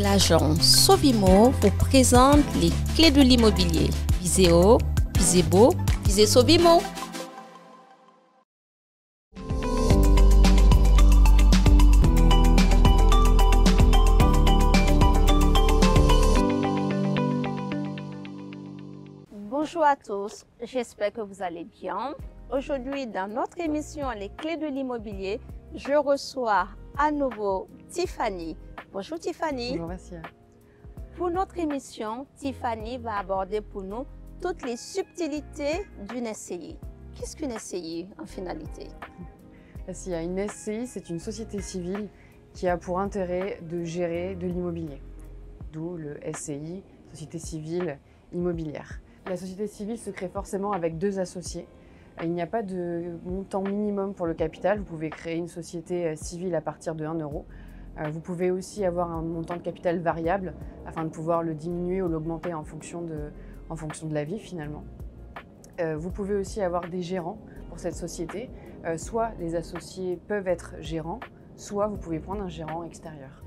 L'agence Sovimo vous présente les clés de l'immobilier. Visez haut, visez beau, visez Sovimo. Bonjour à tous, j'espère que vous allez bien. Aujourd'hui, dans notre émission Les clés de l'immobilier, je reçois à nouveau Tiffany. Bonjour Tiffany. Bonjour Vassia. Pour notre émission, Tiffany va aborder pour nous toutes les subtilités d'une SCI. Qu'est-ce qu'une SCI en finalité? Vassia, une SCI, c'est une société civile qui a pour intérêt de gérer de l'immobilier. D'où le SCI, Société civile immobilière. La société civile se crée forcément avec deux associés. Il n'y a pas de montant minimum pour le capital. Vous pouvez créer une société civile à partir de 1 euro. Vous pouvez aussi avoir un montant de capital variable afin de pouvoir le diminuer ou l'augmenter en fonction de la vie finalement. Vous pouvez aussi avoir des gérants pour cette société. Soit les associés peuvent être gérants, soit vous pouvez prendre un gérant extérieur.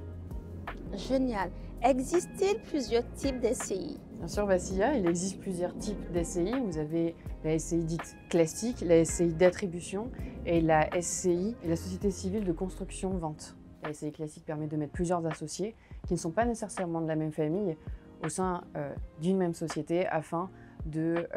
Génial. Existe-t-il plusieurs types d'SCI? Bien sûr, Vassia, il existe plusieurs types d'SCI. Vous avez la SCI dite classique, la SCI d'attribution et la SCI, la Société civile de construction-vente. La SCI classique permet de mettre plusieurs associés qui ne sont pas nécessairement de la même famille au sein d'une même société afin de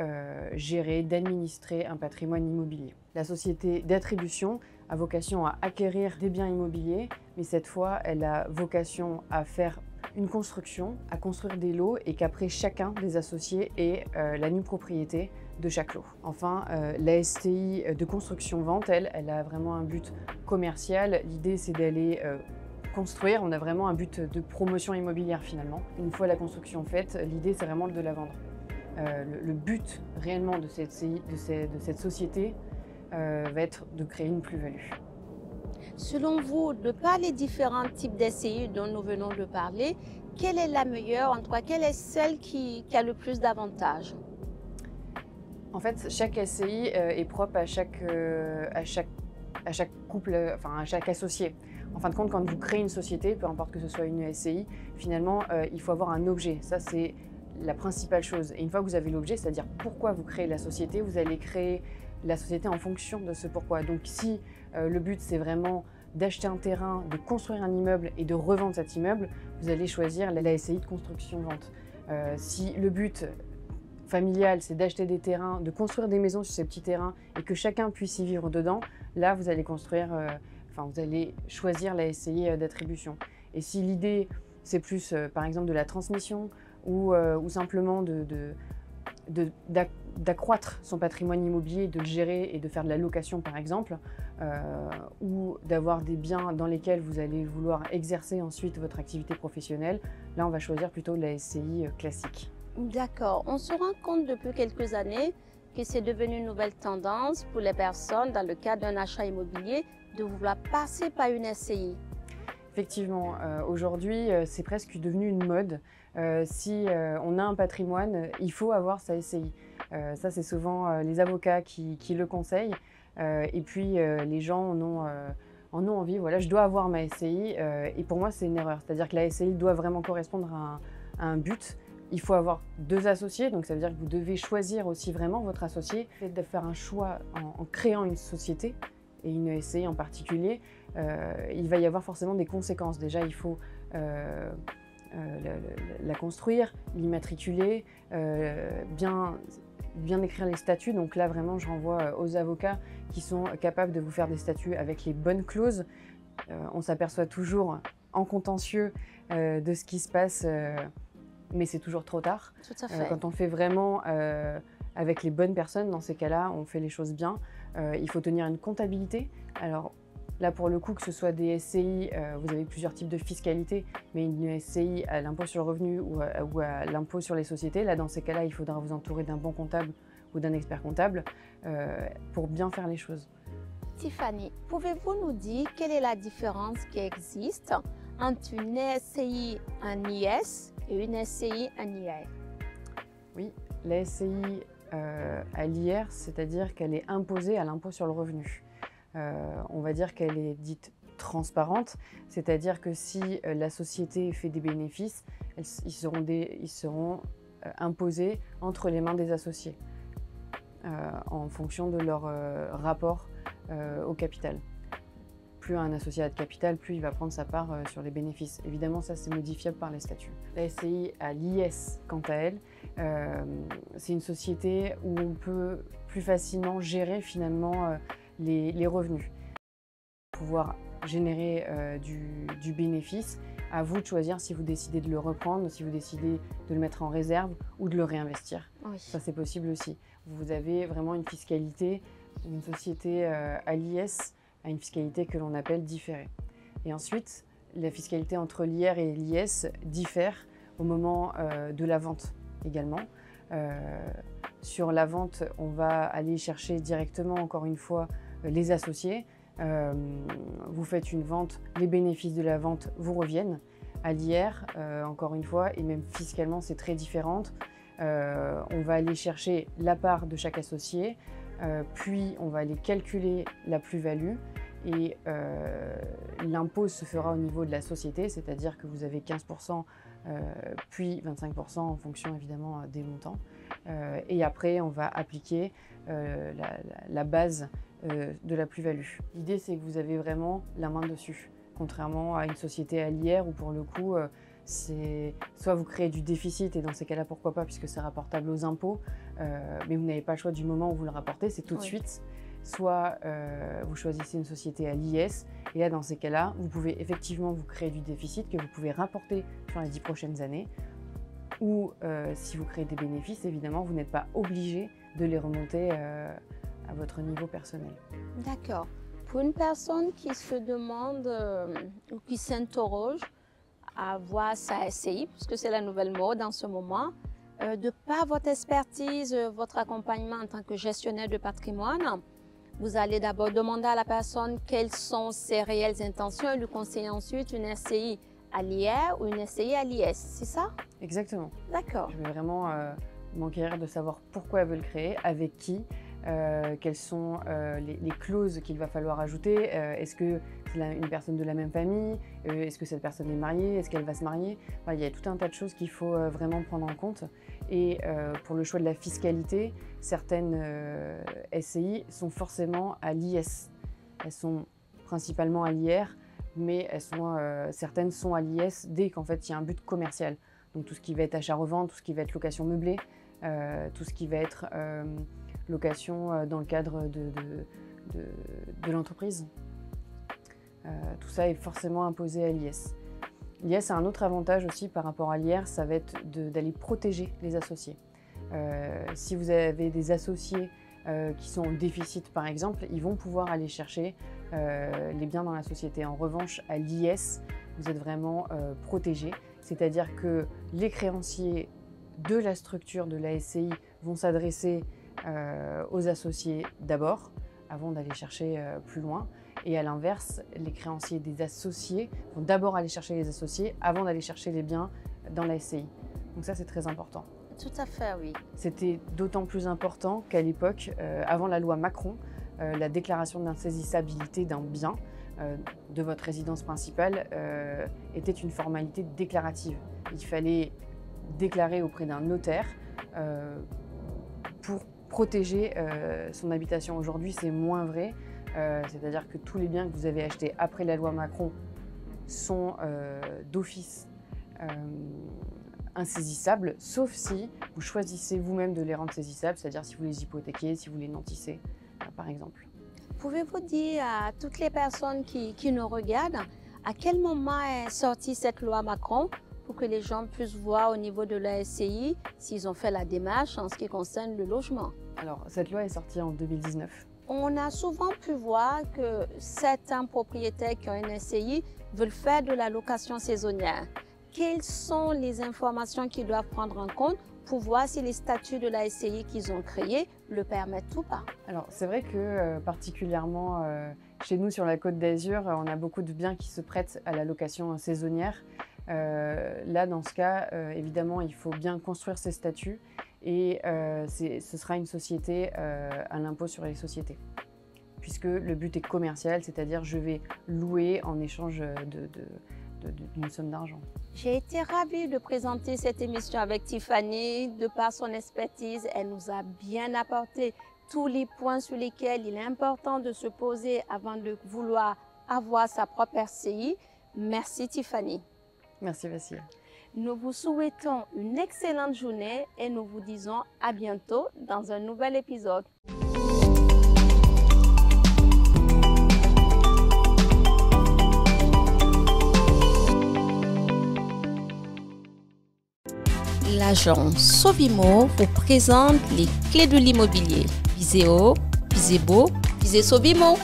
gérer, d'administrer un patrimoine immobilier. La société d'attribution a vocation à acquérir des biens immobiliers, mais cette fois, elle a vocation à faire une construction, à construire des lots et qu'après chacun des associés ait la nue propriété de chaque lot. Enfin, la SCI de construction-vente, elle a vraiment un but commercial. L'idée, c'est d'aller construire. On a vraiment un but de promotion immobilière finalement. Une fois la construction faite, l'idée, c'est vraiment de la vendre. Le but réellement de cette SCI, de cette société va être de créer une plus-value. Selon vous, de par les différents types d'SCI dont nous venons de parler, quelle est la meilleure, en tout cas, quelle est celle qui a le plus d'avantages? En fait, chaque SCI est propre à chaque couple, enfin à chaque associé. En fin de compte, quand vous créez une société, peu importe que ce soit une SCI, finalement, il faut avoir un objet. Ça, c'est la principale chose. Et une fois que vous avez l'objet, c'est-à-dire pourquoi vous créez la société, vous allez créer la société en fonction de ce pourquoi. Donc si le but, c'est vraiment d'acheter un terrain, de construire un immeuble et de revendre cet immeuble, vous allez choisir la SCI de construction-vente. Si le but familial, c'est d'acheter des terrains, de construire des maisons sur ces petits terrains et que chacun puisse y vivre dedans, là, vous allez vous allez choisir la SCI d'attribution. Et si l'idée, c'est plus, par exemple, de la transmission ou simplement d'accroître son patrimoine immobilier, de le gérer et de faire de la location, par exemple, ou d'avoir des biens dans lesquels vous allez vouloir exercer ensuite votre activité professionnelle, là, on va choisir plutôt la SCI classique. D'accord. On se rend compte depuis quelques années que c'est devenu une nouvelle tendance pour les personnes, dans le cadre d'un achat immobilier, de vouloir passer par une SCI. Effectivement, aujourd'hui, c'est presque devenu une mode. Si on a un patrimoine, il faut avoir sa SCI. Ça, c'est souvent les avocats qui le conseillent. Et puis, les gens en ont envie. Voilà, je dois avoir ma SCI. Et pour moi, c'est une erreur. C'est-à-dire que la SCI doit vraiment correspondre à un but. Il faut avoir deux associés, donc ça veut dire que vous devez choisir aussi vraiment votre associé. Le fait de faire un choix en créant une société, et une SCI en particulier, il va y avoir forcément des conséquences. Déjà, il faut la construire, l'immatriculer, bien écrire les statuts. Donc là, vraiment, je renvoie aux avocats qui sont capables de vous faire des statuts avec les bonnes clauses. On s'aperçoit toujours en contentieux de ce qui se passe, mais c'est toujours trop tard. Tout à fait. Quand on fait vraiment avec les bonnes personnes, dans ces cas-là, on fait les choses bien. Il faut tenir une comptabilité. Alors là, pour le coup, que ce soit des SCI, vous avez plusieurs types de fiscalité, mais une SCI à l'impôt sur le revenu ou à l'impôt sur les sociétés, là, dans ces cas-là, il faudra vous entourer d'un bon comptable ou d'un expert comptable pour bien faire les choses. Tiffany, pouvez-vous nous dire quelle est la différence qui existe entre une SCI en IS et une SCI en IR? Oui, la SCI à l'IR, c'est-à-dire qu'elle est imposée à l'impôt sur le revenu. On va dire qu'elle est dite transparentes, c'est-à-dire que si la société fait des bénéfices, ils seront imposés entre les mains des associés en fonction de leur rapport au capital. Plus un associé a de capital, plus il va prendre sa part sur les bénéfices. Évidemment, ça c'est modifiable par les statuts. La SCI a l'IS quant à elle. C'est une société où on peut plus facilement gérer finalement les revenus. Pour pouvoir générer du bénéfice, à vous de choisir si vous décidez de le reprendre, si vous décidez de le mettre en réserve ou de le réinvestir. Oui. Ça c'est possible aussi. Vous avez vraiment une fiscalité, une société à l'IS a une fiscalité que l'on appelle différée. Et ensuite, la fiscalité entre l'IR et l'IS diffère au moment de la vente également. Sur la vente, on va aller chercher directement, encore une fois, les associés. Vous faites une vente, les bénéfices de la vente vous reviennent. À l'IR, encore une fois, et même fiscalement, c'est très différent. On va aller chercher la part de chaque associé, puis on va aller calculer la plus-value et l'impôt se fera au niveau de la société, c'est-à-dire que vous avez 15%, puis 25% en fonction évidemment des montants. Et après, on va appliquer la base de la plus-value. L'idée, c'est que vous avez vraiment la main dessus, contrairement à une société à l'IR où pour le coup, c'est soit vous créez du déficit et dans ces cas-là, pourquoi pas, puisque c'est rapportable aux impôts, mais vous n'avez pas le choix du moment où vous le rapportez, c'est tout de suite. Soit vous choisissez une société à l'IS et là, dans ces cas-là, vous pouvez effectivement vous créer du déficit que vous pouvez rapporter sur les 10 prochaines années. Ou si vous créez des bénéfices, évidemment, vous n'êtes pas obligé de les remonter à votre niveau personnel. D'accord. Pour une personne qui se demande ou qui s'interroge à voir sa SCI, parce que c'est la nouvelle mode en ce moment, de par votre expertise, votre accompagnement en tant que gestionnaire de patrimoine, vous allez d'abord demander à la personne quelles sont ses réelles intentions et lui conseiller ensuite une SCI à l'IR ou une SCI à l'IS, c'est ça? Exactement. D'accord. Je vais vraiment m'enquérir de savoir pourquoi elle veut le créer, avec qui, quelles sont les clauses qu'il va falloir ajouter. Est-ce que c'est une personne de la même famille? Est-ce que cette personne est mariée? Est-ce qu'elle va se marier? Enfin, il y a tout un tas de choses qu'il faut vraiment prendre en compte. Et pour le choix de la fiscalité, certaines SCI sont forcément à l'IS. Elles sont principalement à l'IR, mais certaines sont à l'IS dès qu'en fait il y a un but commercial. Donc tout ce qui va être achat-revente, tout ce qui va être location meublée, tout ce qui va être location dans le cadre de l'entreprise. Tout ça est forcément imposé à l'IS. L'IS a un autre avantage aussi par rapport à l'IR, ça va être d'aller protéger les associés. Si vous avez des associés qui sont en déficit par exemple, ils vont pouvoir aller chercher les biens dans la société. En revanche, à l'IS, vous êtes vraiment protégé, c'est-à-dire que les créanciers de la structure de la SCI vont s'adresser aux associés d'abord, avant d'aller chercher plus loin. Et à l'inverse, les créanciers des associés vont d'abord aller chercher les associés avant d'aller chercher les biens dans la SCI. Donc ça, c'est très important. Tout à fait, oui. C'était d'autant plus important qu'à l'époque, avant la loi Macron, la déclaration d'insaisissabilité d'un bien de votre résidence principale était une formalité déclarative. Il fallait déclarer auprès d'un notaire pour protéger son habitation. Aujourd'hui, c'est moins vrai. C'est-à-dire que tous les biens que vous avez achetés après la loi Macron sont d'office insaisissables, sauf si vous choisissez vous-même de les rendre saisissables, c'est-à-dire si vous les hypothéquez, si vous les nantissez, par exemple. Pouvez-vous dire à toutes les personnes qui nous regardent à quel moment est sortie cette loi Macron pour que les gens puissent voir au niveau de la SCI s'ils ont fait la démarche en ce qui concerne le logement? Alors, cette loi est sortie en 2019. On a souvent pu voir que certains propriétaires qui ont une SCI veulent faire de la location saisonnière. Quelles sont les informations qu'ils doivent prendre en compte pour voir si les statuts de la SCI qu'ils ont créés le permettent ou pas? Alors, c'est vrai que particulièrement chez nous sur la Côte d'Azur, on a beaucoup de biens qui se prêtent à la location saisonnière. Là, dans ce cas, évidemment, il faut bien construire ces statuts et ce sera une société à l'impôt sur les sociétés. puisque le but est commercial, c'est-à-dire je vais louer en échange d'une somme d'argent. J'ai été ravie de présenter cette émission avec Tiffany. De par son expertise, elle nous a bien apporté tous les points sur lesquels il est important de se poser avant de vouloir avoir sa propre RCI. Merci Tiffany. Merci Vassia. Nous vous souhaitons une excellente journée et nous vous disons à bientôt dans un nouvel épisode. L'agence Sovimo vous présente les clés de l'immobilier. Visez haut, visez beau, visez Sovimo.